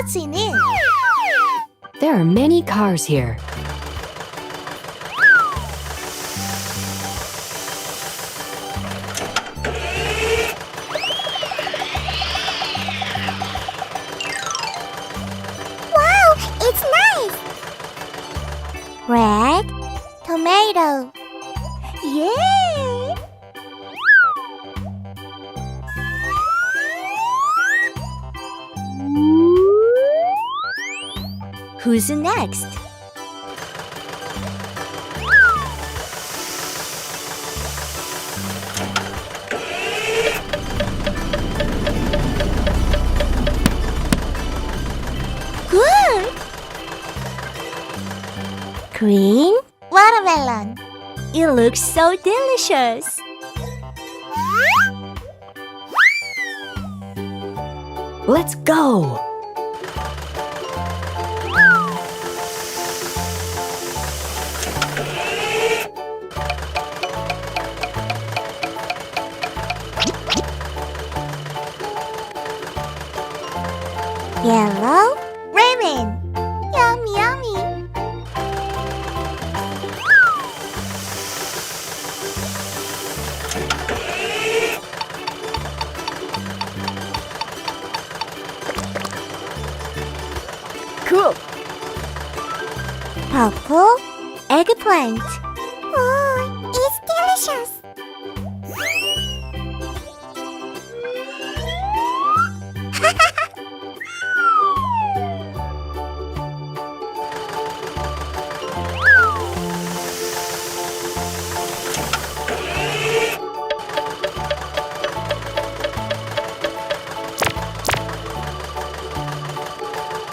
What's in it? There are many cars here. Wow, it's nice! Red tomato. Yay! Who's next? Good! Green watermelon. It looks so delicious. Let's go! Yellow ramen. Yum, yummy. Cool! Purple eggplant. Oh, it's delicious.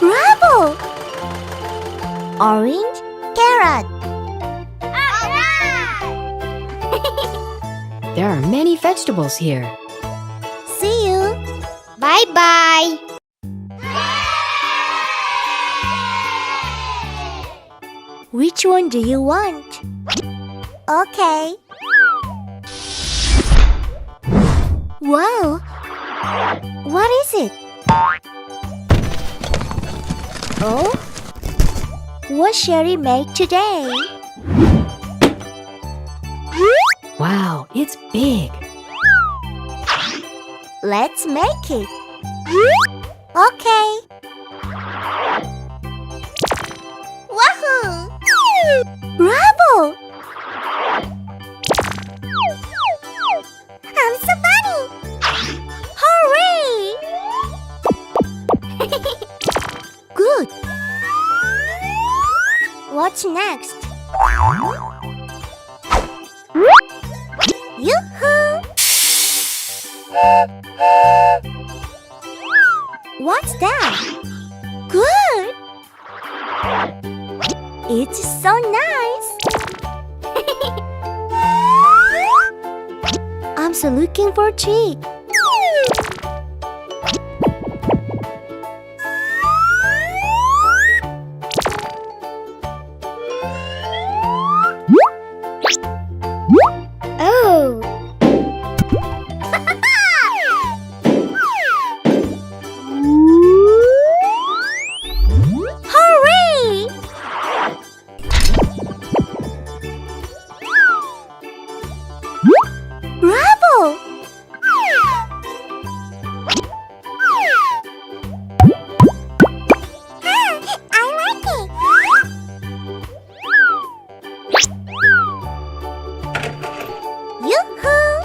Bravo! Orange carrot. There are many vegetables here. See you. Bye-bye. Which one do you want? Okay. Wow! What is it? Oh? What shall we make today? Wow, it's big. Let's make it. Okay. Wahoo! Bravo! I'm so funny! Hooray! Good. What's next? Yoo-hoo! What's that? Good! It's so nice! I'm so looking for a treat. Oh! Hooray! Bravo! I like it. Yoo-hoo!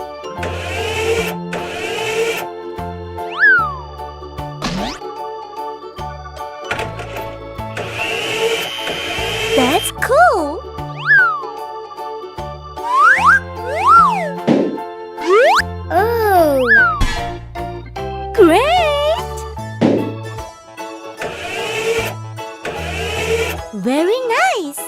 That's cool. Oh, great! Very nice.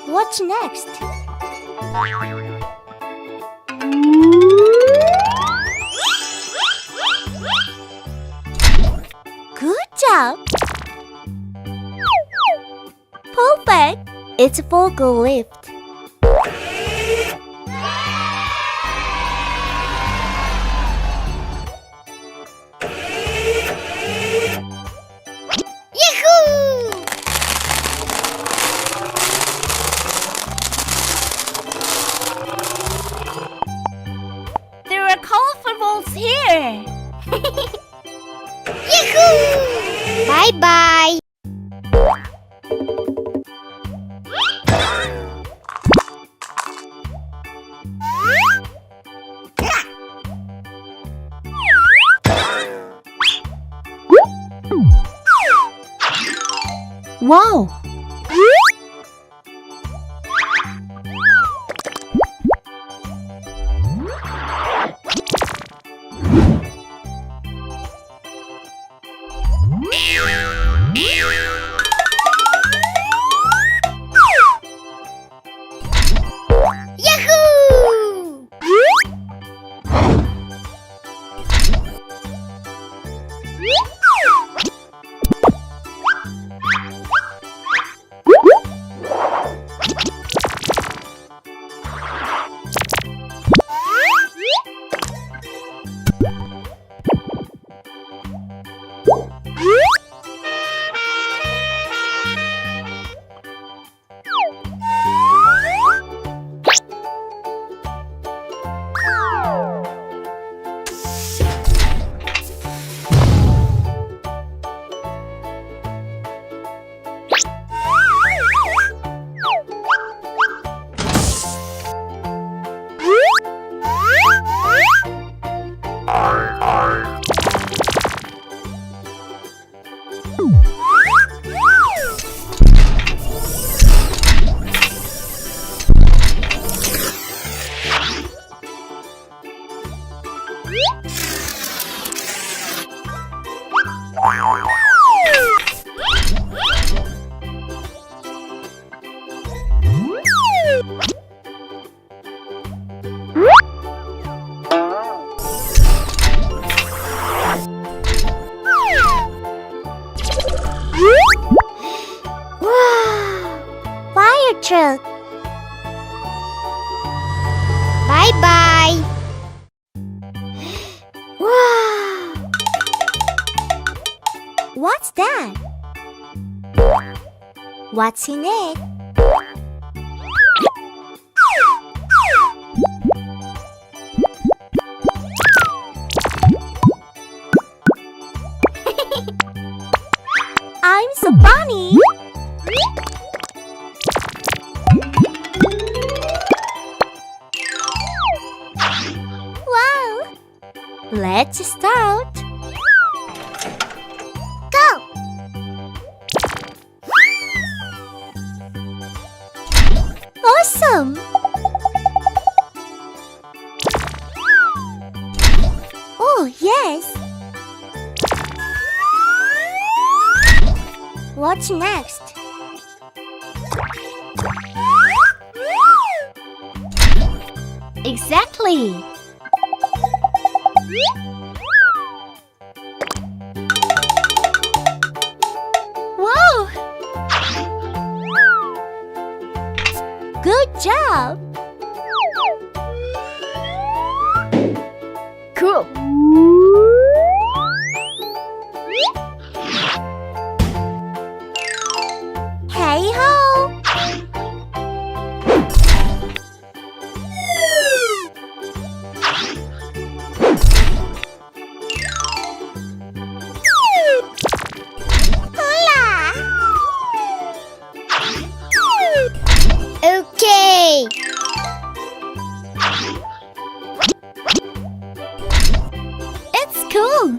What's next? Good job! Perfect! It's a forklift. Bye-bye. Wow! Yahoo! Fire truck. Bye-bye. Wow. What's that? What's in it? I'm so funny. Wow. Let's start. Go. Awesome. Oh, yes. What's next? Exactly. Whoa! Good job. Cool! Hey ho! Hola! Okay. It's cool.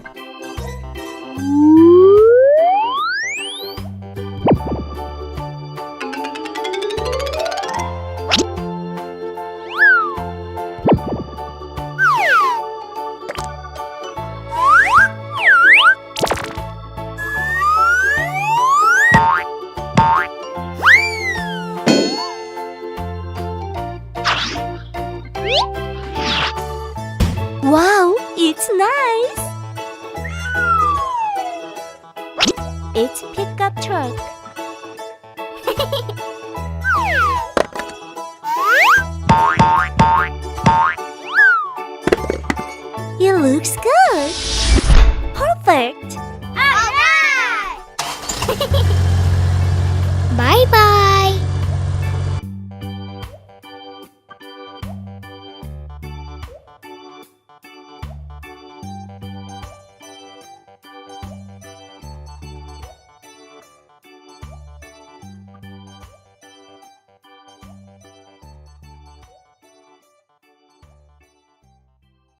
Wow, it's nice. It's pickup truck. It looks good. Perfect. All right. Bye-bye.